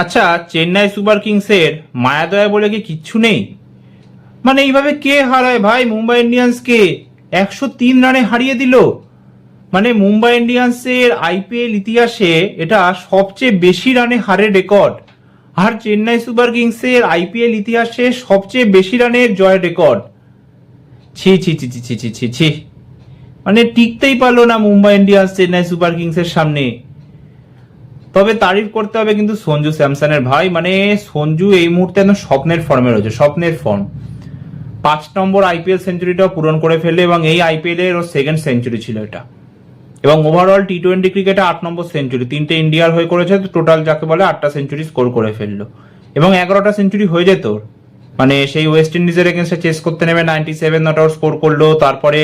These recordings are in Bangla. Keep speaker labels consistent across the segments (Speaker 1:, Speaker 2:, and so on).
Speaker 1: আচ্ছা, চেন্নাই সুপার কিংসের মায়াদয়া বলে কি কিচ্ছু নেই? মানে এইভাবে কে হারায় ভাই মুম্বাই ইন্ডিয়ান্সকে? 103 রানে হারিয়ে দিল। মানে মুম্বাই ইন্ডিয়ান্সের আইপিএল ইতিহাসে এটা সবচেয়ে বেশি রানে হারের রেকর্ড। আর চেন্নাই সুপার কিংসের আইপিএল ইতিহাসে সবচেয়ে বেশি রানের জয়ের রেকর্ড। ছি ছি ছি ছি ছি ছি ছি ছি। মানে টিকতেই পারলো না মুম্বাই ইন্ডিয়ান্স চেন্নাই সুপার কিংসের সামনে। তবে তারিফ করতে হবে কিন্তু সঞ্জু স্যামসনের ভাই। মানে সঞ্জু এই মুহূর্তে একদম স্বপ্নের ফর্মে রয়েছে, স্বপ্নের ফর্ম। 5 নম্বর আইপিএল সেঞ্চুরিটাও পূরণ করে ফেললে এবং এই আইপিএল এর ওর সেকেন্ড সেঞ্চুরি ছিল এটা। এবং ওভারঅল টি-20 ক্রিকেটে 8 নম্বর সেঞ্চুরি, 3টে ইন্ডিয়ার হয়ে করেছে, টোটাল যাকে বলে 8টা সেঞ্চুরি স্কোর করে ফেললো। এবং 11টা সেঞ্চুরি হয়ে যেত ওর। মানে সেই ওয়েস্ট ইন্ডিজের এগেনস্টে চেস করতে নেমে 97 নট আউট স্কোর করলো, তারপরে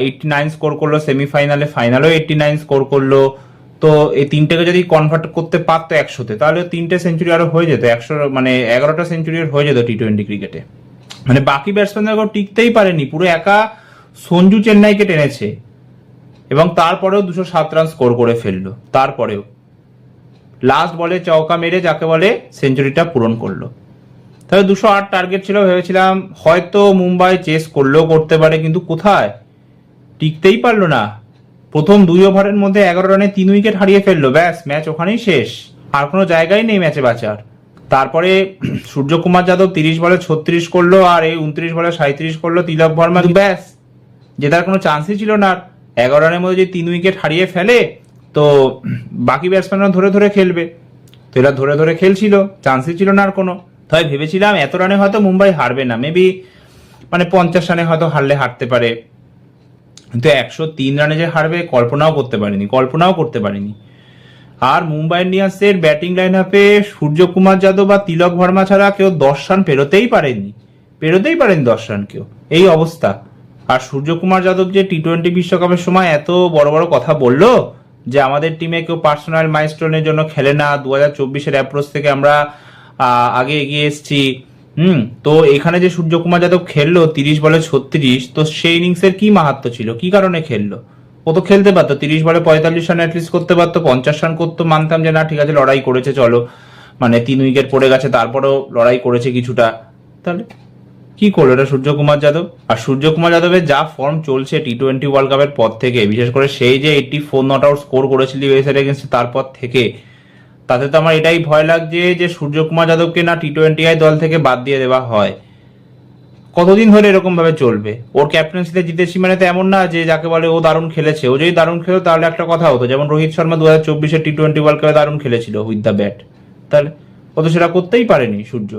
Speaker 1: 89 স্কোর করলো সেমিফাইনালে, ফাইনালেও 89 স্কোর করলো। তো এই তিনটেকে যদি কনভার্ট করতে পারতো 100-তে, তাহলে 3টে সেঞ্চুরি আরো হয়ে যেত 100, মানে 11টা সেঞ্চুরি হয়ে যেত টি-20 ক্রিকেটে। মানে বাকি ব্যাটসম্যানদের টিকতেই পারেনি, পুরো একা সঞ্জু চেন্নাইকে টেনেছে। এবং তারপরেও 207 রান স্কোর করে ফেললো। তারপরেও লাস্ট বলে চৌকা মেরে যাকে বলে সেঞ্চুরিটা পূরণ করলো। তবে 208 টার্গেট ছিল, ভেবেছিলাম হয়তো মুম্বাই চেস করলেও করতে পারে, কিন্তু কোথায়, টিকতেই পারলো না। প্রথম 2 ওভারের মধ্যে 11 রানে 3 উইকেট হারিয়ে ফেললো, ব্যাস ম্যাচ ওখানেই শেষ। আর কোনো জায়গায় নেই ম্যাচে বাঁচার। তারপরে সূর্যকুমার যাদব 30 বলে 36 করলো, আর এই 29 বলে 37 করলো তিলক ভার্মা, ব্যাস জেতার কোনো চান্সই ছিল না। 11 রানের মধ্যে যদি 3 উইকেট হারিয়ে ফেলে তো বাকি ব্যাটসম্যানরা ধরে ধরে খেলবে। তো এরা ধরে ধরে খেলছিল, চান্সই ছিল না আর কোনো। তাই ভেবেছিলাম এত রানে হয়তো মুম্বাই হারবে না, মেবি মানে 50 রানে হয়তো হারতে পারে। কিন্তু 103 রানে যে হারবে কল্পনাও করতে পারিনি। আর মুম্বাই ইন্ডিয়ান্সের ব্যাটিং লাইন আপে সূর্যকুমার যাদব বা তিলক ভার্মা ছাড়া কেউ 10 রান পেরোতেই পারেনি 10 রান কেউ, এই অবস্থা। আর সূর্যকুমার যাদব যে টি-20 বিশ্বকাপের সময় এত বড় বড় কথা বললো যে আমাদের টিমে কেউ পার্সোনাল মাইলস্টোনের জন্য খেলে না, 2024-এর অ্যাপ্রোচ থেকে আমরা আগে এগিয়ে এসেছি। তো এখানে যে সূর্যকুমার যাদব খেললো 30 বলে 36, তো সেই ইনিংসের কি মাহাত্ম্য ছিল, কি কারণে খেললো? ও তো খেলতে পারতো, 30 বলে 45 রান অ্যাটলিস্ট করতে পারতো, 50 রান করতো, মানতাম যে না ঠিক আছে লড়াই করেছে, চলো মানে 3 উইকেট পড়ে গেছে তারপরেও লড়াই করেছে কিছুটা। তাহলে কি করলো এটা সূর্যকুমার যাদব? আর সূর্যকুমার যাদবের যা ফর্ম চলছে টি-20 ওয়ার্ল্ড কাপের পর থেকে, বিশেষ করে সেই যে 84 নট আউট স্কোর করেছিল ইউএসএর এগেন্স্টে তারপর থেকে, তাতে তো আমার এটাই ভয় লাগছে যে সূর্যকুমার যাদবকে না টি-20 দল থেকে বাদ দিয়ে দেওয়া হয়। কতদিন ধরে এরকম ভাবে চলবে? ওর ক্যাপ্টেন্সিতে জিতেছি মানে তো এমন না যে যাকে বলে ও দারুণ খেলেছে। ও যদি দারুণ খেলো তাহলে একটা কথা হতো, যেমন রোহিত শর্মা 2024-এর টি-20 ওয়ার্ল্ড কাপে দারুণ খেলেছিল উইথ দ্য ব্যাট। তাহলে ও তো সেটা করতেই পারেনি সূর্য।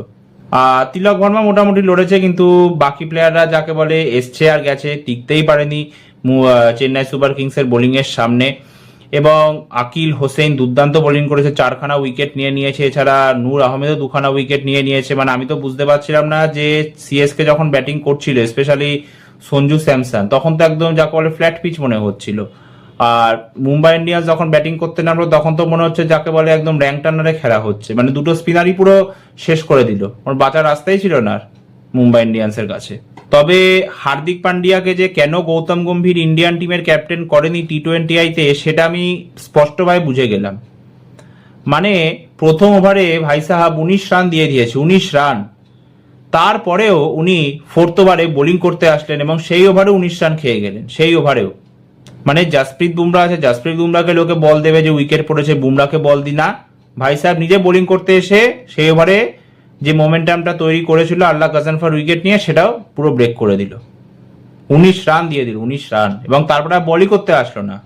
Speaker 1: আর তিলক ভার্মা মোটামুটি লড়েছে, কিন্তু বাকি প্লেয়াররা যাকে বলে এসছে আর গেছে, টিকতেই পারেনি চেন্নাই সুপার কিংসের বোলিং এর সামনে। এবং আকিল হোসেন দুর্দান্ত বোলিং করেছে, 4খানা উইকেট নিয়ে নিয়েছে। এছাড়া নূর আহমেদও 2খানা উইকেট নিয়ে নিয়েছে। মানে আমি তো বুঝতে পারছিলাম না যে সিএসকে যখন ব্যাটিং করছিল, স্পেশালি সঞ্জু স্যামসন, তখন তো একদম যাকে বলে ফ্ল্যাট পিচ মনে হচ্ছিল। আর মুম্বাই ইন্ডিয়ান্স যখন ব্যাটিং করতে নামলো তখন তো মনে হচ্ছে যাকে বলে একদম র্যাঙ্ক টার্নারে খেলা হচ্ছে। মানে দুটো স্পিনারই পুরো শেষ করে দিল, ওর বাঁচার রাস্তাই ছিল না মুম্বাই ইন্ডিয়ান্সের কাছে। তবে হার্দিক পান্ডিয়াকে যে কেন গৌতম গম্ভীর ইন্ডিয়ান টিমের ক্যাপ্টেন করেনি টি-20তে, সেটা আমি স্পষ্টভাবে বুঝে গেলাম। মানে প্রথম ওভারে ভাই সাহাব 19 রান দিয়ে দিয়েছে, 19 রান। তারপরেও উনি 4th ওভারে বোলিং করতে আসলেন এবং সেই ওভারে 19 রান খেয়ে গেলেন, সেই ওভারেও। মানে জাসপ্রীত বুমরা আছে, জাসপ্রীত বুমরাকে লোকে বল দেবে যে উইকেট পড়েছে, বুমরাকে বল দি না। ভাই সাহেব নিজে বোলিং করতে এসে সেই ওভারে যে মোমেন্টামটা তৈরি করেছিল আল্লাহ গাজানফার উইকেট নিয়ে, সেটাও পুরো ব্রেক করে দিল। 19 রান দিয়ে দিল, 19 রান। এবং তারপরে বলই করতে আসলো না,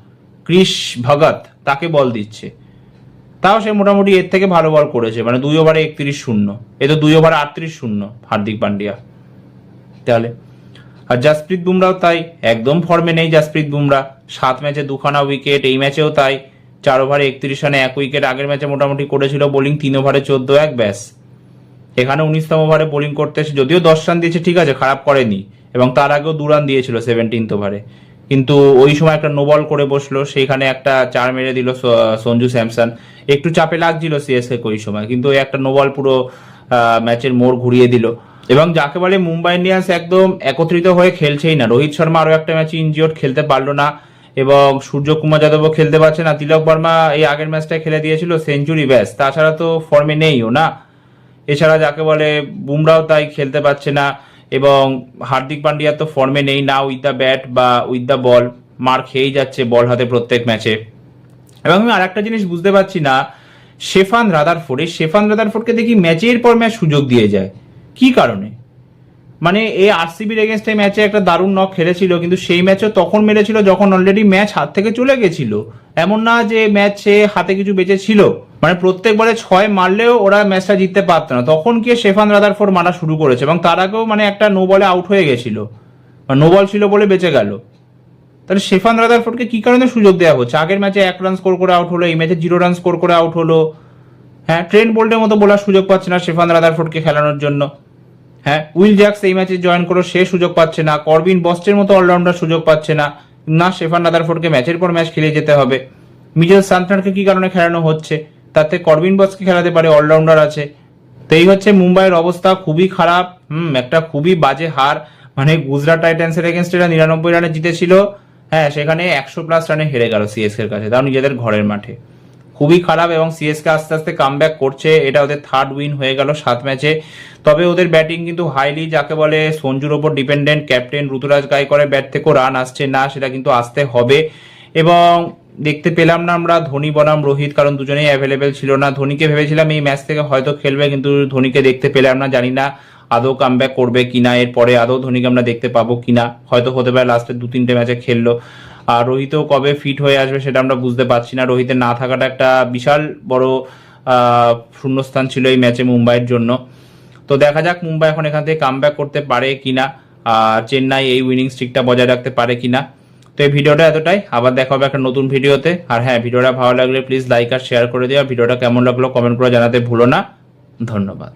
Speaker 1: ক্রিস ভগত তাকে বল দিচ্ছে। তাও সে মোটামুটি এর থেকে ভালো বল করেছে, মানে 2 ওভারে 31-0, এ তো 2 ওভারে 38-0 হার্দিক পান্ডিয়া। তাহলে আর জাসপ্রীত বুমরাও তাই, একদম ফর্মে নেই জাসপ্রীত বুমরা। 7 ম্যাচে 2খানা উইকেট, এই ম্যাচেও তাই। 4 ওভারে 31 রানে 1 উইকেট। আগের ম্যাচে মোটামুটি করেছিল বোলিং, 3 ওভারে 14-1, ব্যাস। এখানে 19তম ওভারে বোলিং করতে এসে যদিও 10 রান দিয়েছে, ঠিক আছে, খারাপ করেনি। এবং তার আগেও 2 রান দিয়েছিল 17th ওভারে, কিন্তু ওই সময় একটা নো বল করে বসলো, সেইখানে একটা 4 মেরে দিল সঞ্জু স্যামসন। একটু চাপে লাগছিল সিএসকে ওই সময়, কিন্তু ওই একটা নো বল পুরো ম্যাচের মোড় ঘুরিয়ে দিল। এবং যাকে বলে মুম্বাই ইন্ডিয়ান্স একদম একত্রিত হয়ে খেলছেই না। রোহিত শর্মা আরো একটা ম্যাচে ইনজিওর্ড, খেলতে পারলো না। এবং সূর্যকুমার যাদবও খেলতে পারছে না। তিলক বর্মা এই আগের ম্যাচটায় খেলে দিয়েছিল সেঞ্চুরি, ব্যাস, তাছাড়া তো ফর্মে নেইও না। এছাড়া যাকে বলে বুমরাও তাই খেলতে পারছে না, এবং হার্দিক পান্ডিয়া তো ফর্মে নেই না, উইথ দ্য ব্যাট বা উইথ দ্য বল মার খেয়েই যাচ্ছে বল হাতে প্রত্যেক ম্যাচে। এবং আমি আর একটা জিনিস বুঝতে পারছি না, শেফান রাদারফোর্ডকে দেখি ম্যাচের পর ম্যাচ সুযোগ দিয়ে যায়, কি কারণে? মানে এই আরসিবির এগেনস্টে ম্যাচে একটা দারুণ নক খেলেছিল, কিন্তু সেই ম্যাচও তখন মেরেছিল যখন অলরেডি ম্যাচ হাত থেকে চলে গেছিল। এমন না যে ম্যাচে হাতে কিছু বেঁচে ছিল, মানে প্রত্যেক বলে 6 মারলেও ওরা ম্যাচটা জিততে পারতো না, তখন গিয়ে শেফান রাদারফোর্ড মারা শুরু করেছে, এবং তার আগেও মানে একটা নো বলে আউট হয়ে গেছিল, নো বল ছিল বলে বেঁচে গেল। তাহলে শেফান রাদারফোর্ডকে কি কারণে সুযোগ দেওয়া হচ্ছে? আগের ম্যাচে 1 রান স্কোর করে আউট হলো, এই ম্যাচে 0 রান স্কোর করে আউট হলো। হ্যাঁ, ট্রেন্ট বোল্টের মতো বলার সুযোগ পাচ্ছে না শেফান রাদারফোর্ডকে খেলানোর জন্য। হ্যাঁ, উইল জ্যাক্স এই ম্যাচে জয়েন করো, সে সুযোগ পাচ্ছে না। করবিন বস্টের মতো অলরাউন্ডার সুযোগ পাচ্ছে না। না, শেফান রাদারফোর্ডকে ম্যাচের পর ম্যাচ খেলে যেতে হবে। মিচেল সান্টনারকে কি কারণে খেলানো হচ্ছে? তাতে করবিন বসকে খেলাতে পারে, অলরাউন্ডার আছে। তো এই হচ্ছে মুম্বাইয়ের অবস্থা, খুবই খারাপ। একটা খুবই বাজে হার। মানে গুজরাট টাইটান্সের এগেনস্টে 99 রানে জিতেছিল, হ্যাঁ, সেখানে 100+ রানে হেরে গেল সিএসকে এর কাছে, তাও নিজেদের ঘরের মাঠে। খুবই খারাপ। এবং সিএসকে আস্তে আস্তে কামব্যাক করছে, এটা ওদের 3rd উইন হয়ে গেল 7 ম্যাচে। তবে ওদের ব্যাটিং কিন্তু হাইলি, যাকে বলে সঞ্জুর ওপর ডিপেন্ডেন্ট। ক্যাপ্টেন ঋতুরাজ গায়কোয়াড়ের ব্যাট থেকেও রান আসছে না, সেটা কিন্তু আসতে হবে। এবং দেখতে পেলাম না আমরা ধোনি বনাম রোহিত, কারণ দুজনেই অ্যাভেলেবেল ছিল না। ধোনিকে ভেবেছিলাম এই ম্যাচ থেকে হয়তো খেলবে, কিন্তু ধোনিকে দেখতে পেলাম না। জানি না আদৌ কামব্যাক করবে কিনা, এরপরে আদৌ ধোনিকে আমরা দেখতে পাবো কিনা। হয়তো হতে পারে লাস্টের 2-3টে ম্যাচে খেললো। আর রোহিতও কবে ফিট হয়ে আসবে সেটা আমরা বুঝতে পারছি না। রোহিতের না থাকাটা একটা বিশাল বড় শূন্যস্থান ছিল এই ম্যাচে মুম্বাইয়ের জন্য। তো দেখা যাক মুম্বাই এখন এখান থেকে কামব্যাক করতে পারে কিনা, আর চেন্নাই এই উইনিং স্ট্রিকটা বজায় রাখতে পারে কিনা। তো এই ভিডিওটা এতটাই, আবার দেখা হবে একটা নতুন ভিডিওতে। আর হ্যাঁ, ভিডিওটা ভালো লাগলে প্লিজ লাইক আর শেয়ার করে দিও। আর ভিডিওটা কেমন লাগলো কমেন্ট করে জানাতে ভুলো না। ধন্যবাদ।